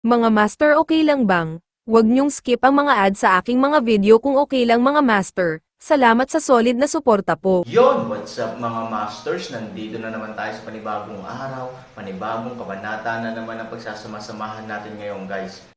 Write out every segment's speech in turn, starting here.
Mga master, okay lang bang? Huwag niyong skip ang mga ad sa aking mga video kung okay lang mga master. Salamat sa solid na suporta po. Yon, what's up mga masters? Nandito na naman tayo sa panibagong araw, panibagong kabanata na naman ang pagsasama-samahan natin ngayon guys.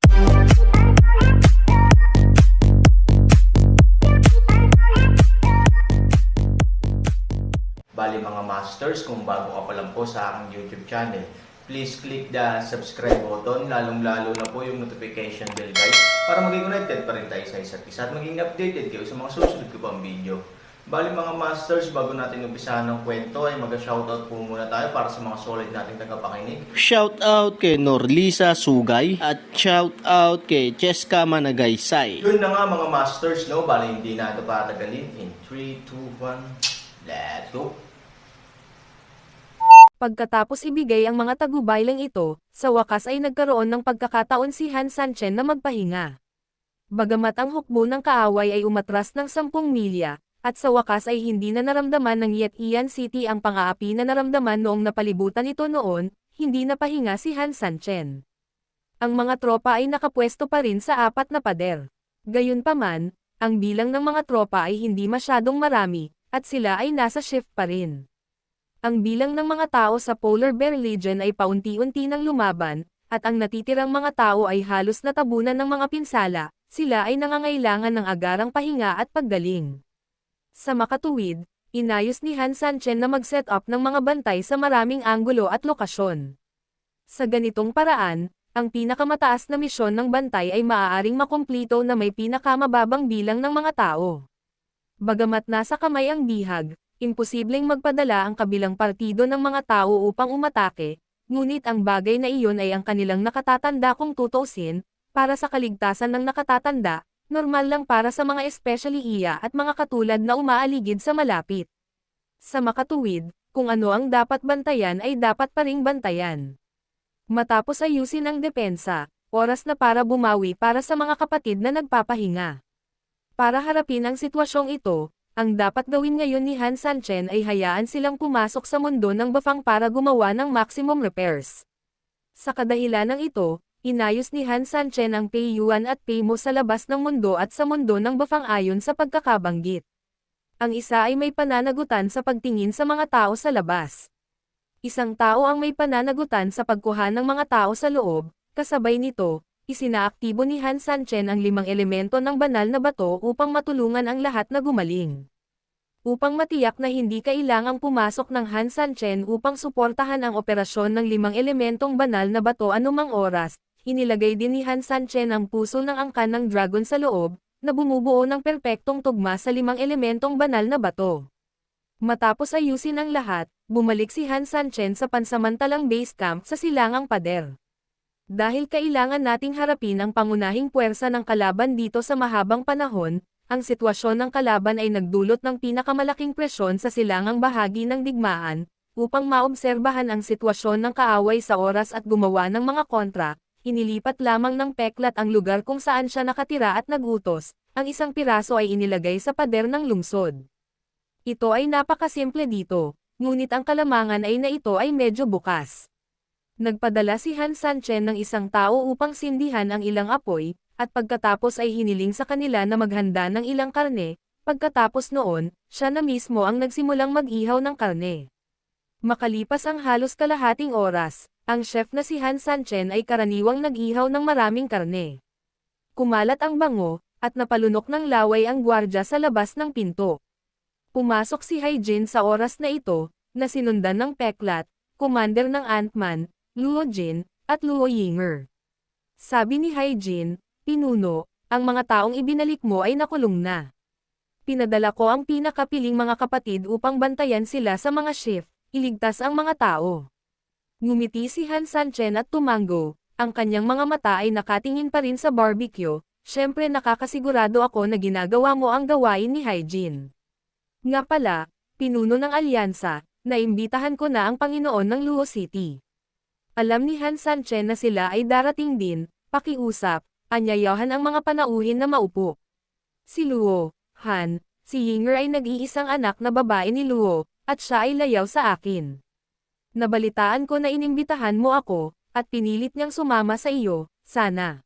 Bali mga masters, kung bago ka pa lang po sa aking YouTube channel, please click the subscribe button, lalong-lalo na po yung notification bell guys, para maging connected pa rin tayo sa isa't isa at maging updated kayo sa mga susunod ko pang video. Bali mga masters, bago natin umpisahan ng kwento ay mag-shoutout po muna tayo para sa mga solid nating tagapakinig. Shoutout kay Norlisa Sugay at shoutout kay Cheska Managaysay. Yun na nga mga masters, no? Bali hindi na ito patagalin. In 3, 2, 1, let's go! Pagkatapos ibigay ang mga tagubaylang ito, sa wakas ay nagkaroon ng pagkakataon si Han Sanchen na magpahinga. Bagamat ang hukbo ng kaaway ay umatras ng 10 milya, at sa wakas ay hindi na naramdaman ng Yetian City ang pang-aapi na naramdaman noong napalibutan ito noon, hindi napahinga si Han Sanchen. Ang mga tropa ay nakapwesto pa rin sa 4 na pader. Gayunpaman, ang bilang ng mga tropa ay hindi masyadong marami, at sila ay nasa shift pa rin. Ang bilang ng mga tao sa Polar Bear Legion ay paunti-unti nang lumaban, at ang natitirang mga tao ay halos natabunan ng mga pinsala, sila ay nangangailangan ng agarang pahinga at paggaling. Sa makatuwid, inayos ni Han Sanchen na mag-set up ng mga bantay sa maraming anggulo at lokasyon. Sa ganitong paraan, ang pinakamataas na misyon ng bantay ay maaaring makumplito na may pinakamababang bilang ng mga tao. Bagamat nasa kamay ang bihag, imposibleng magpadala ang kabilang partido ng mga tao upang umatake, ngunit ang bagay na iyon ay ang kanilang nakatatanda kung tutuusin, para sa kaligtasan ng nakatatanda, normal lang para sa mga especially iya at mga katulad na umaaligid sa malapit. Sa makatuwid, kung ano ang dapat bantayan ay dapat pa ring bantayan. Matapos ayusin ang depensa, oras na para bumawi para sa mga kapatid na nagpapahinga. Para harapin ang sitwasyong ito, ang dapat gawin ngayon ni Han Sanchen ay hayaan silang pumasok sa mundo ng Bafang para gumawa ng maximum repairs. Sa kadahilanang ito, inayos ni Han Sanchen ang Peiyuan at Peimo sa labas ng mundo at sa mundo ng Bafang ayon sa pagkakabanggit. Ang isa ay may pananagutan sa pagtingin sa mga tao sa labas. Isang tao ang may pananagutan sa pagkuha ng mga tao sa loob, kasabay nito, isinaaktibo ni Han Sanchen ang 5 elemento ng banal na bato upang matulungan ang lahat na gumaling. Upang matiyak na hindi kailangang pumasok ng Han Sanchen upang suportahan ang operasyon ng 5 elementong banal na bato anumang oras, inilagay din ni Han Sanchen ang puso ng angkan ng dragon sa loob, na bumubuo ng perpektong tugma sa 5 elementong banal na bato. Matapos ayusin ang lahat, bumalik si Han Sanchen sa pansamantalang base camp sa Silangang Pader. Dahil kailangan nating harapin ang pangunahing puwersa ng kalaban dito sa mahabang panahon, ang sitwasyon ng kalaban ay nagdulot ng pinakamalaking presyon sa silangang bahagi ng digmaan, upang maobserbahan ang sitwasyon ng kaaway sa oras at gumawa ng mga kontra, inilipat lamang ng peklat ang lugar kung saan siya nakatira at nagutos, ang isang piraso ay inilagay sa pader ng lungsod. Ito ay napakasimple dito, ngunit ang kalamangan ay na ito ay medyo bukas. Nagpadala si Han Sanchen ng isang tao upang sindihan ang ilang apoy, at pagkatapos ay hiniling sa kanila na maghanda ng ilang karne, pagkatapos noon, siya na mismo ang nagsimulang mag-ihaw ng karne. Makalipas ang halos kalahating oras, ang chef na si Han Sanchen ay karaniwang nag-ihaw ng maraming karne. Kumalat ang bango, at napalunok ng laway ang gwardya sa labas ng pinto. Pumasok si Haijin sa oras na ito, na sinundan ng peklat, commander ng Ant-Man, Luo Jin, at Luo Yinger. Sabi ni Haijin, "Pinuno, ang mga taong ibinalik mo ay nakulong na. Pinadala ko ang pinakapiling mga kapatid upang bantayan sila sa mga shift, iligtas ang mga tao." Ngumiti si Han Sanchen at tumango, ang kanyang mga mata ay nakatingin pa rin sa barbecue, syempre nakakasigurado ako na ginagawa mo ang gawain ni Haijin. Nga pala, pinuno ng alyansa, naimbitahan ko na ang Panginoon ng Luo City. Alam ni Han Sanchen na sila ay darating din, pakiusap, anyayahan ang mga panauhin na maupo. Si Luo, Han, si Yinger ay nag-iisang anak na babae ni Luo, at siya ay layaw sa akin. Nabalitaan ko na inimbitahan mo ako, at pinilit niyang sumama sa iyo, sana.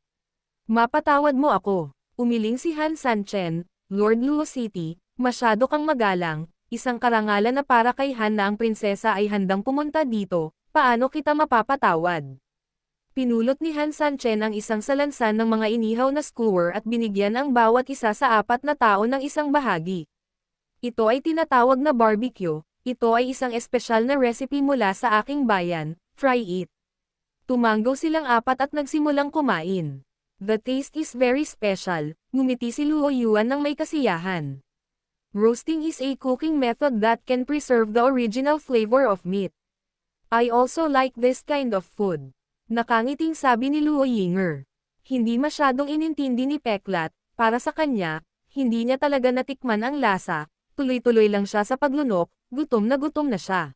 Mapatawad mo ako. Umiling si Han Sanchen, Lord Luo City, masyado kang magalang, isang karangalan na para kay Han na ang prinsesa ay handang pumunta dito, paano kita mapapatawad? Pinulot ni Han Sanchen ang isang salansan ng mga inihaw na skewer at binigyan ang bawat isa sa 4 na tao ng isang bahagi. Ito ay tinatawag na barbecue, ito ay isang espesyal na recipe mula sa aking bayan, try it. Tumanggo silang 4 at nagsimulang kumain. The taste is very special, ngumiti si Luo Yuan ng may kasiyahan. Roasting is a cooking method that can preserve the original flavor of meat. I also like this kind of food. Nakangiting sabi ni Luo Yinger. Hindi masyadong inintindi ni Peklat, para sa kanya, hindi niya talaga natikman ang lasa, tuloy-tuloy lang siya sa paglunok, gutom na siya.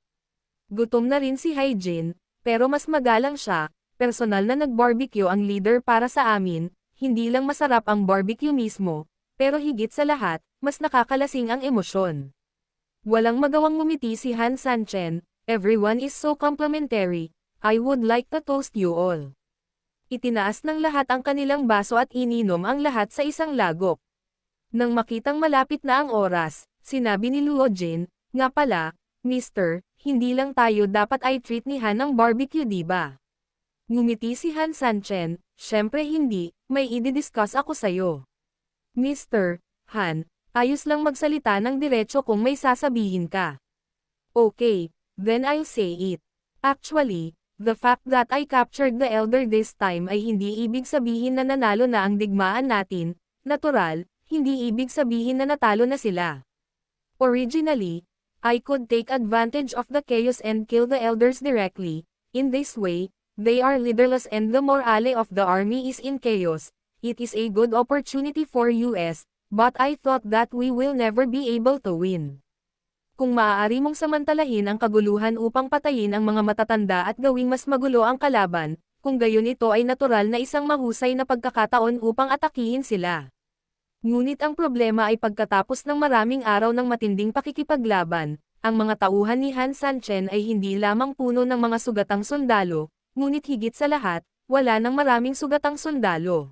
Gutom na rin si Haijin, pero mas magalang siya, personal na nag-barbecue ang leader para sa amin, hindi lang masarap ang barbecue mismo, pero higit sa lahat, mas nakakalasing ang emosyon. Walang magawang ngumiti si Han Sanchen, everyone is so complimentary. I would like to toast you all. Itinaas ng lahat ang kanilang baso at ininom ang lahat sa isang lagok. Nang makitang malapit na ang oras, sinabi ni Luo Jin, nga pala, Mister, hindi lang tayo dapat ay treat ni Han ng barbecue diba? Ngumiti si Han Sanchen, syempre hindi, may i-discuss ako sayo. Mister, Han, ayos lang magsalita ng diretso kung may sasabihin ka. Okay, then I'll say it. Actually, the fact that I captured the elder this time ay hindi ibig sabihin na nanalo na ang digmaan natin, natural, hindi ibig sabihin na natalo na sila. Originally, I could take advantage of the chaos and kill the elders directly. In this way, they are leaderless and the morale of the army is in chaos. It is a good opportunity for US, but I thought that we will never be able to win. Kung maaari mong samantalahin ang kaguluhan upang patayin ang mga matatanda at gawing mas magulo ang kalaban, kung gayon ito ay natural na isang mahusay na pagkakataon upang atakihin sila. Ngunit ang problema ay pagkatapos ng maraming araw ng matinding pakikipaglaban, ang mga tauhan ni Han Sanchen ay hindi lamang puno ng mga sugatang sundalo, ngunit higit sa lahat, wala ng maraming sugatang sundalo.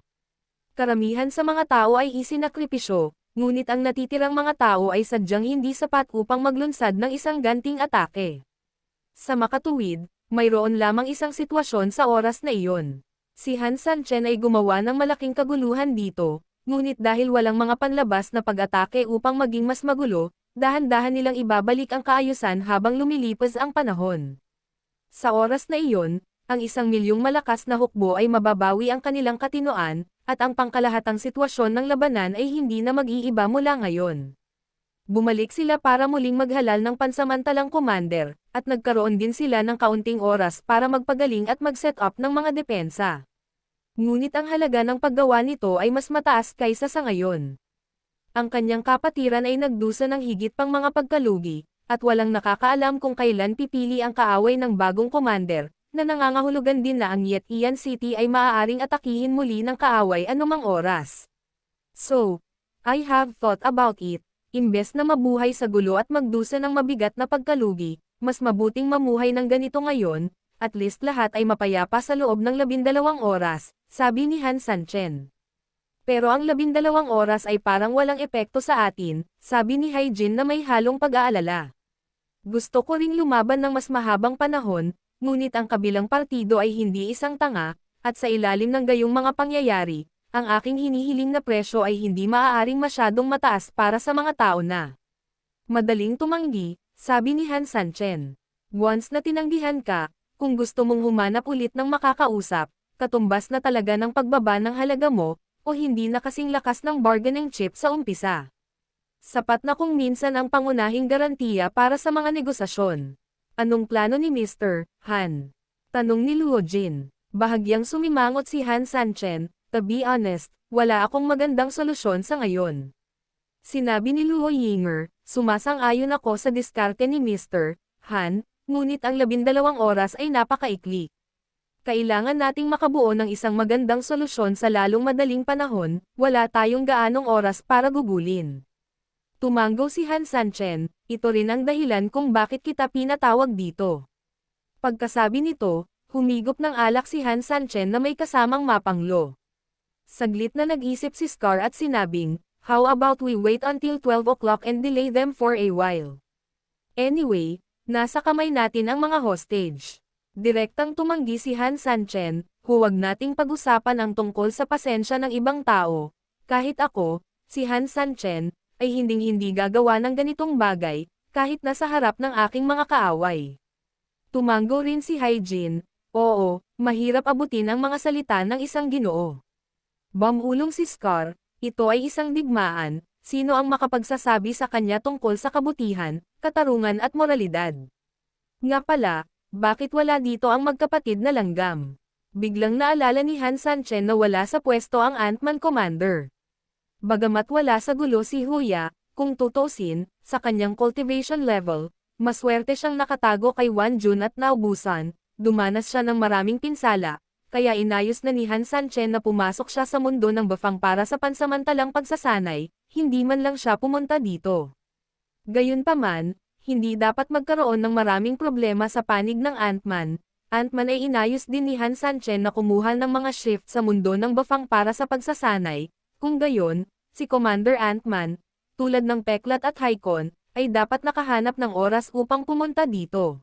Karamihan sa mga tao ay isinakripisyo, ngunit ang natitirang mga tao ay sadyang hindi sapat upang maglunsad ng isang ganting atake. Sa makatuwid, mayroon lamang isang sitwasyon sa oras na iyon. Si Han Sanchen ay gumawa ng malaking kaguluhan dito, ngunit dahil walang mga panlabas na pag-atake upang maging mas magulo, dahan-dahan nilang ibabalik ang kaayusan habang lumilipas ang panahon. Sa oras na iyon, ang 1,000,000 malakas na hukbo ay mababawi ang kanilang katinoan, at ang pangkalahatang sitwasyon ng labanan ay hindi na mag-iiba mula ngayon. Bumalik sila para muling maghalal ng pansamantalang commander, at nagkaroon din sila ng kaunting oras para magpagaling at mag-set up ng mga depensa. Ngunit ang halaga ng paggawa nito ay mas mataas kaysa sa ngayon. Ang kanyang kapatiran ay nagdusa ng higit pang mga pagkalugi, at walang nakakaalam kung kailan pipili ang kaaway ng bagong commander, na nangangahulugan din na ang Yetian City ay maaaring atakihin muli ng kaaway anumang oras. So, I have thought about it, imbes na mabuhay sa gulo at magdusa ng mabigat na pagkalugi, mas mabuting mamuhay ng ganito ngayon, at least lahat ay mapayapa sa loob ng 12 oras, sabi ni Han Sanchen. Pero ang 12 oras ay parang walang epekto sa atin, sabi ni Haijin na may halong pag-aalala. Gusto ko ring lumaban ng mas mahabang panahon, ngunit ang kabilang partido ay hindi isang tanga, at sa ilalim ng gayong mga pangyayari, ang aking hinihiling na presyo ay hindi maaaring masyadong mataas para sa mga tao na madaling tumanggi, sabi ni Han Sanchen. Once na tinanggihan ka, kung gusto mong humanap ulit ng makakausap, katumbas na talaga ng pagbaba ng halaga mo, o hindi na kasing lakas ng bargaining chip sa umpisa. Sapat na kung minsan ang pangunahing garantiya para sa mga negosasyon. Anong plano ni Mr. Han? Tanong ni Luo Jin. Bahagyang sumimangot si Han Sanchen, to be honest, wala akong magandang solusyon sa ngayon. Sinabi ni Luo Yinger, sumasang-ayon ako sa diskarte ni Mr. Han, ngunit ang 12 oras ay napakaikli. Kailangan nating makabuo ng isang magandang solusyon sa lalong madaling panahon, wala tayong gaanong oras para gugulin. Tumanggo si Han Sanchen, ito rin ang dahilan kung bakit kita pinatawag dito. Pagkasabi nito, Humigop ng alak si Han Sanchen na may kasamang mapanglo. Saglit na nag-isip si Scar at sinabing, how about we wait until 12 o'clock and delay them for a while? Anyway, nasa kamay natin ang mga hostage. Direktang tumanggi si Han Sanchen, huwag nating pag-usapan ang tungkol sa pasensya ng ibang tao. Kahit ako, si Han Sanchen, ay hinding-hindi gagawa ng ganitong bagay, kahit nasa harap ng aking mga kaaway. Tumango rin si Haijin, oo, mahirap abutin ang mga salita ng isang ginoo. Bumulong si Scar, ito ay isang digmaan, sino ang makapagsasabi sa kanya tungkol sa kabutihan, katarungan at moralidad? Nga pala, bakit wala dito ang magkapatid na langgam? Biglang naalala ni Han Sanchen na wala sa pwesto ang Ant-Man Commander. Bagamat wala sa gulo si Huya, kung tutusin, sa kanyang cultivation level, maswerte siyang nakatago kay Wan Jun at naubusan, dumanas siya ng maraming pinsala, kaya inayos na ni Han Sanchen na pumasok siya sa mundo ng Bafang para sa pansamantalang pagsasanay, hindi man lang siya pumunta dito. Gayunpaman, hindi dapat magkaroon ng maraming problema sa panig ng Ant-Man. Ant-Man ay inayos din ni Han Sanchen na kumuha ng mga shift sa mundo ng Bafang para sa pagsasanay, kung gayon, si Commander Ant-Man, tulad ng Peklat at Haikon, ay dapat nakahanap ng oras upang pumunta dito.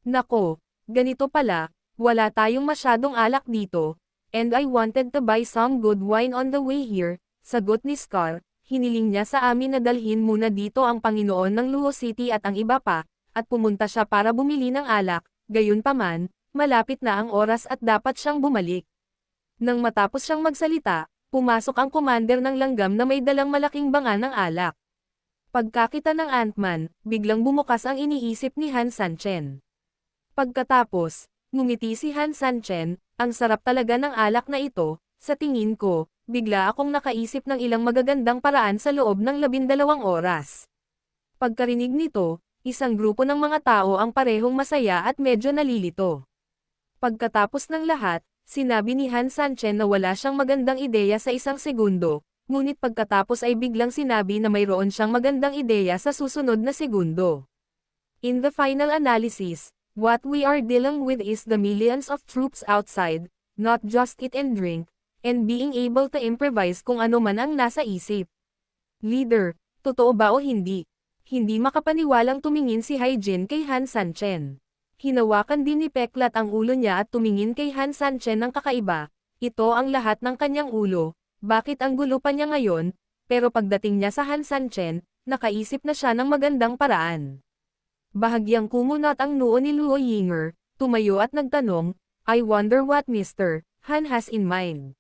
Nako, ganito pala, wala tayong masyadong alak dito, and I wanted to buy some good wine on the way here, sagot ni Scar, hiniling niya sa amin na dalhin muna dito ang Panginoon ng Luo City at ang iba pa, at pumunta siya para bumili ng alak, gayunpaman, malapit na ang oras at dapat siyang bumalik. Nang matapos siyang magsalita, pumasok ang commander ng langgam na may dalang malaking banga ng alak. Pagkakita ng Ant-Man, biglang bumukas ang iniisip ni Han Sanchen. Pagkatapos, ngumiti si Han Sanchen, ang sarap talaga ng alak na ito, sa tingin ko, bigla akong nakaisip ng ilang magagandang paraan sa loob ng 12 oras. Pagkarinig nito, isang grupo ng mga tao ang parehong masaya at medyo nalilito. Pagkatapos ng lahat, sinabi ni Han Sanchen na wala siyang magandang ideya sa isang segundo, ngunit pagkatapos ay biglang sinabi na mayroon siyang magandang ideya sa susunod na segundo. In the final analysis, what we are dealing with is the millions of troops outside, not just eat and drink, and being able to improvise kung ano man ang nasa isip. Leader, totoo ba o hindi? Hindi makapaniwalang tumingin si Haijin kay Han Sanchen. Hinawakan din ni Peklat ang ulo niya at tumingin kay Han Sanchen ng kakaiba, ito ang lahat ng kanyang ulo, bakit ang gulo pa niya ngayon, pero pagdating niya sa Han Sanchen, nakaisip na siya ng magandang paraan. Bahagyang kumunot ang noo ni Luo Yinger, tumayo at nagtanong, I wonder what Mr. Han has in mind.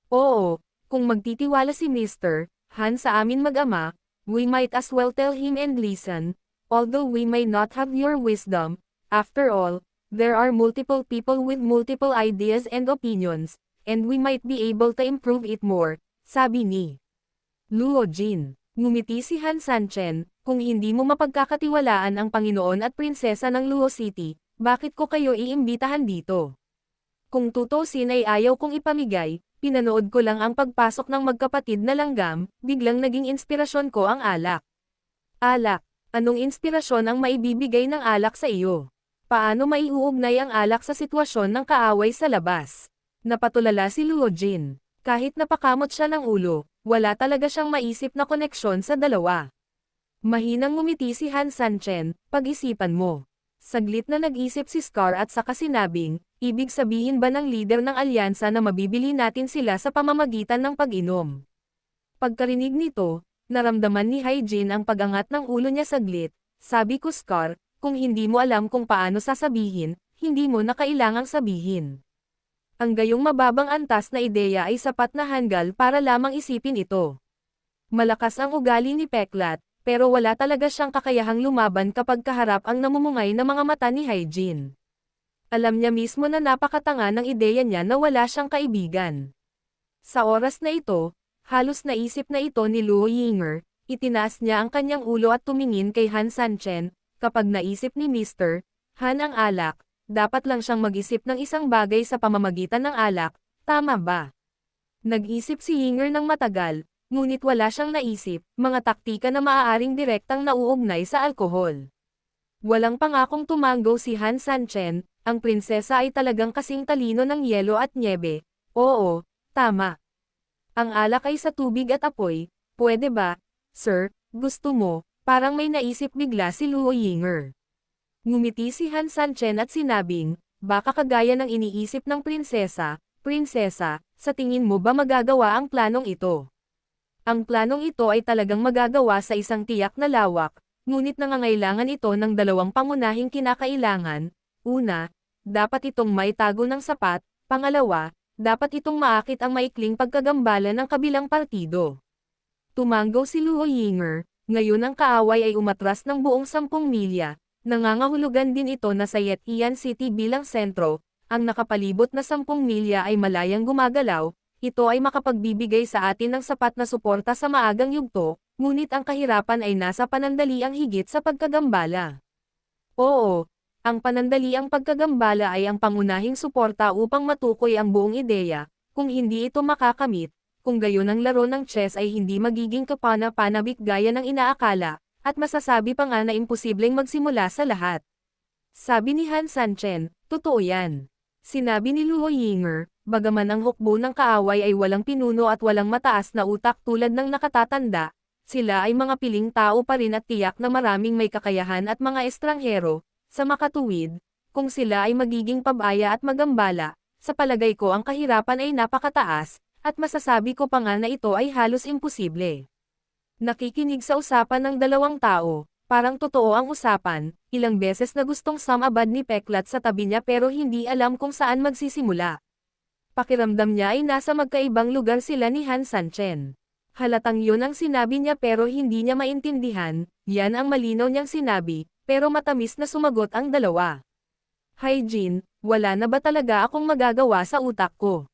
Oo, kung magtitiwala si Mr. Han sa amin mag-ama, we might as well tell him and listen, although we may not have your wisdom, after all, there are multiple people with multiple ideas and opinions, and we might be able to improve it more, sabi ni Luo Jin. Ngumiti si Han Sanchen, kung hindi mo mapagkakatiwalaan ang Panginoon at Prinsesa ng Luo City, bakit ko kayo iimbitahan dito? Kung tutusin ay ayaw kong ipamigay, pinanood ko lang ang pagpasok ng magkapatid na langgam, biglang naging inspirasyon ko ang alak. Alak, anong inspirasyon ang maibibigay ng alak sa iyo? Paano maiuugnay ang alak sa sitwasyon ng kaaway sa labas? Napatulala si Luo Jin. Kahit napakamot siya ng ulo, wala talaga siyang maisip na koneksyon sa dalawa. Mahinang ngumiti si Han Sanchen, pag-isipan mo. Saglit na nag-isip si Scar at saka sinabing, ibig sabihin ba ng leader ng alyansa na mabibili natin sila sa pamamagitan ng pag-inom? Pagkarinig nito, naramdaman ni Haijin ang pag-angat ng ulo niya saglit, sabi ko Scar, kung hindi mo alam kung paano sasabihin, hindi mo na kailangang sabihin. Ang gayong mababang antas na ideya ay sapat na hanggal para lamang isipin ito. Malakas ang ugali ni Peklat, pero wala talaga siyang kakayahang lumaban kapag kaharap ang namumungay na mga mata ni Haijin. Alam niya mismo na napakatanga ng ideya niya na wala siyang kaibigan. Sa oras na ito, halos naisip na ito ni Luo Yinger, itinaas niya ang kanyang ulo at tumingin kay Han Sanchen, kapag naisip ni Mr. Han ang alak, dapat lang siyang mag-isip ng isang bagay sa pamamagitan ng alak, tama ba? Nag-isip si Yinger ng matagal, ngunit wala siyang naisip, mga taktika na maaaring direktang nauugnay sa alkohol. Walang pangakong tumango si Han Sanchen, Ang prinsesa ay talagang kasing talino ng yelo at nyebe. Oo, tama. Ang alak ay sa tubig at apoy, pwede ba, sir, gusto mo? Parang may naisip bigla si Luo Yinger. Ngumiti si Han Sanchen at sinabing, baka kagaya ng iniisip ng prinsesa, prinsesa, sa tingin mo ba magagawa ang planong ito? Ang planong ito ay talagang magagawa sa isang tiyak na lawak, ngunit nangangailangan ito ng dalawang pangunahing kinakailangan. Una, dapat itong maitago ng sapat. Pangalawa, dapat itong maakit ang maikling pagkagambala ng kabilang partido. Tumanggaw si Luo Yinger, ngayon ang kaaway ay umatras ng buong 10 milya. Nangangahulugan din ito na sa Yetian City bilang sentro, ang nakapalibot na 10 milya ay malayang gumagalaw. Ito ay makapagbibigay sa atin ng sapat na suporta sa maagang yugto, ngunit ang kahirapan ay nasa panandaliang higit sa pagkagambala. Oo, ang panandaliang pagkagambala ay ang pangunahing suporta upang matukoy ang buong ideya. Kung hindi ito makakamit, kung gayon ang laro ng chess ay hindi magiging kapana-panabik gaya ng inaakala, at masasabi pa nga na imposibleng magsimula sa lahat. Sabi ni Han Sanchen, totoo yan. Sinabi ni Luo Yinger, bagaman ang hukbo ng kaaway ay walang pinuno at walang mataas na utak tulad ng nakatatanda, sila ay mga piling tao pa rin at tiyak na maraming may kakayahan at mga estranghero. Sa makatuwid, kung sila ay magiging pabaya at magambala, sa palagay ko ang kahirapan ay napakataas, at masasabi ko pa nga na ito ay halos imposible. Nakikinig sa usapan ng dalawang tao, parang totoo ang usapan, ilang beses na gustong sumabad ni Peklat sa tabi niya pero hindi alam kung saan magsisimula. Pakiramdam niya ay nasa magkaibang lugar sila ni Han Sanchen. Halatang yun ang sinabi niya pero hindi niya maintindihan, yan ang malinaw niyang sinabi, pero matamis na sumagot ang dalawa. Hi Jin, wala na ba talaga akong magagawa sa utak ko?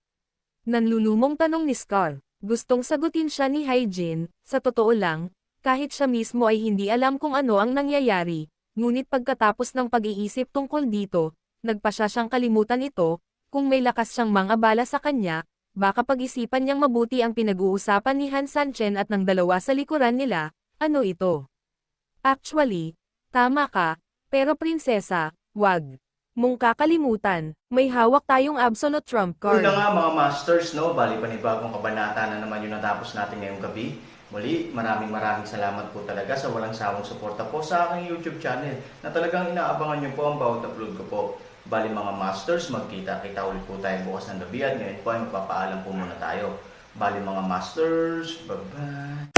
Nanlulumong tanong ni Scar. Gustong sagutin siya ni Hyjin, sa totoo lang, kahit siya mismo ay hindi alam kung ano ang nangyayari, ngunit pagkatapos ng pag-iisip tungkol dito, nagpa siyang kalimutan ito, kung may lakas siyang mangabala sa kanya, baka pag-isipan niyang mabuti ang pinag-uusapan ni Han Sanchen at ng dalawa sa likuran nila, ano ito? Actually, tama ka, pero prinsesa, wag mong kakalimutan, may hawak tayong absolute trump card. Yun na nga mga masters, no? Bali panibagong kabanata na naman yung natapos natin ngayong gabi. Muli, maraming salamat po talaga sa walang sawang suporta po sa aking YouTube channel na talagang inaabangan nyo po ang bawat upload ko po. Bali mga masters, magkita-kita ulit po tayo bukas ng gabi at ngayon po ay magpapaalam po muna tayo. Bali mga masters, bye-bye!